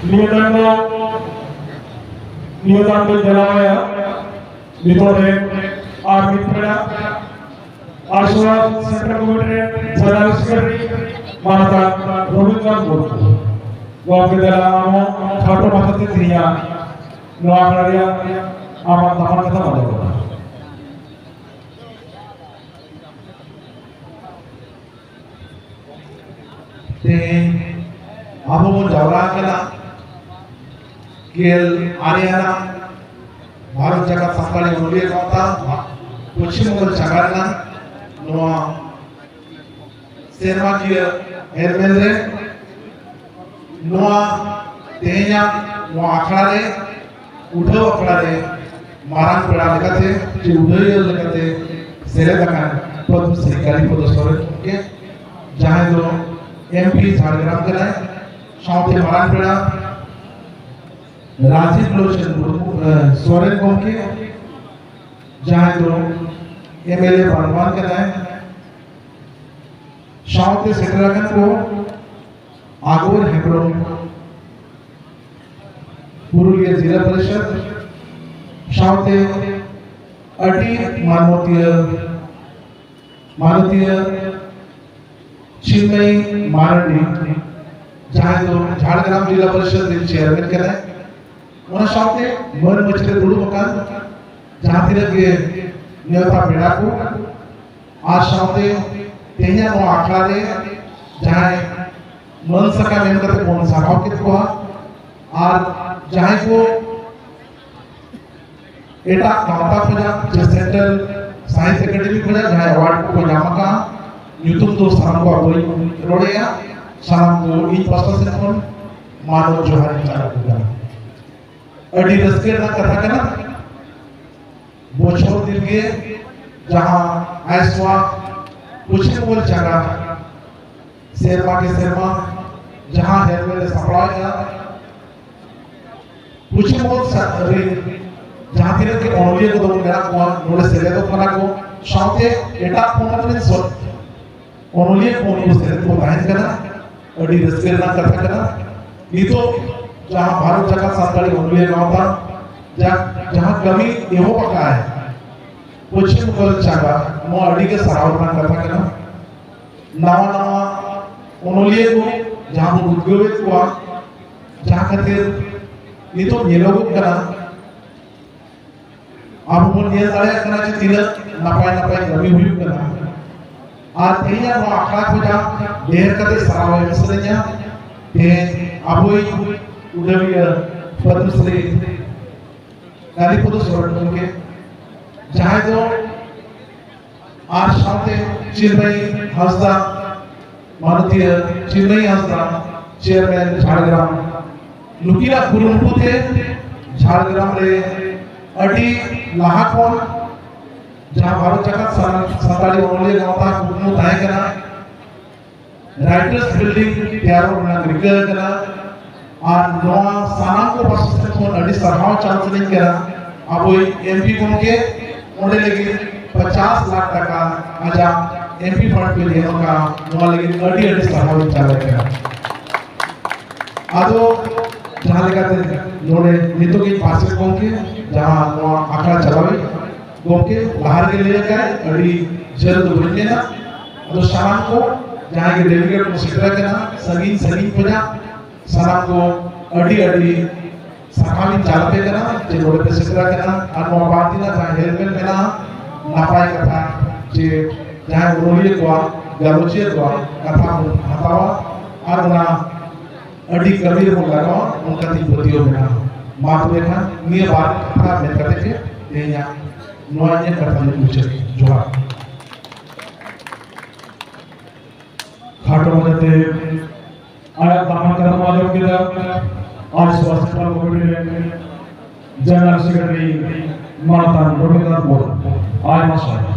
नियतांक जलावया बितोरे आर्मी पड़ा आशीर्वाद सेंट्रल गवर्नमेंट जनरल सेक्रेटरी मानता रविकांत बोलतो वो आपके दलामो खाटो माथते तिरिया नवागरिया आमा तमाम कथा मालूम ते आबो जावरा केला केल आर्याना भारत जगत संपादन उल्लेख होता पश्चिम बंगाल चगारना नोआ सेरमा की एरमेंद्रे नोआ तेन्या नोआ अखड़ारे उठो अखड़ारे मारांग पड़ा लेकर थे उधर लेकर थे सेरे तक पद सरकारी पद सोरे के जहाँ जो एमपी झारग्राम के लाए शांति मारांग पड़ा राजीव लोचन सोरेन कौन के जहाँ जो एमएलए बर्मान के लाए शांति सेक्रेटरी को आगोर हेब्रो पुरुलिया जिला परिषद शांति अटी मानवतीय चिन्मयी मारंडी जहाँ जो झारग्राम जिला परिषद चेयरमैन के लाए उन्हें शांति मन मचले दुलु मकान जहाँ तिरक ये न्योता पेड़ा को आज शांति तेन्या नो आखलारे जहाँ मन सका मेन करते कौन सा भाव कित को आज जहाँ को एटा कामता खोजा जो सेंट्रल साइंस एकेडमी खोजा जहाँ अवार्ड को जामा का न्यूटन तो साम को अपोई रोड़ेया साम को इन पास्ता से कौन मानव जोहारी चारा खोजा अड़ी रस्के ना कथा करना बोचोर दिल के जहाँ ऐसवा कुछ बोल जगह शेरमा के शेरमा जहाँ हेरमेले सपड़ा गया कुछ बोल रे जहाँ तीन के ओनली को दो मेरा कौन नोले सेले तो कना को शांति एटा कौन ने सो ओनली कौन को सेले को लाइन करना अड़ी रस्के ना कथा करना ये तो जहाँ भारत जगत संताली ओनली गाँव था जहाँ कमी येहो पका है पश्चिम बंगाल चागा मो अड़ी के सराव ना कथा करना नवा नवा ओनली को जहाँ वो उद्योगित हुआ जहाँ खातिर ये तो ये लोगों करना आप वो ये सारे करना चाहिए नपाय कमी हुई करना आज तेन्या वो आखला को जा देर करते सराव है मसलेnya ते अबोई उदविया पद्मश्री कालीपद सोरेन के जहाँ जो आज शांति चिन्मयी हंसदा मानवतीय चिन्मयी हंसदा चेयरमैन झारग्राम लुकीला कुरुंपु थे झारग्राम रे अटी लाहाकोन जहाँ भारत जगत संताली ओनली गाँव था कुरुंपु ताहे करना राइटर्स बिल्डिंग त्यारो बना ग्रिगल करना और नवा साना को पास से अड़ी सरहाव चांस नहीं करा अब वो एमपी कौन के उन्हें लेकिन 50 लाख टका आजा एमपी फंड पे लिया उनका नवा लेकिन अड़ी सरहाव चाले करा आदो जहाँ लेकर थे नोड़े नितो की पास कौन के जहाँ नवा आखड़ा चलावे कौन के बाहर के लिए क्या अड़ी जल्द बोलने ना तो शाम को जहाँ के डेलीगेट को सिक्रा करना सगीन पजा सलाम को अड़ी सकामी चालपे करना जे रोड पे सिक्रा करना और नौबाती ना जहाँ हेलमेट करना नापाय कथा जे जहाँ रोलिये को गलोचिये को कथा हतावा और ना अड़ी कबीर को लगाओ उनका ती प्रतियो बना मात देखा निये बात कथा में करते थे तेन्या नौanye कथा में पूछे जोड़ा खाटो मजते आया तामा करम वालों के लिए आज स्वास्थ्य पर गवर्नमेंट जनरल सेक्रेटरी मानता रविकांत बोल आज मास्टर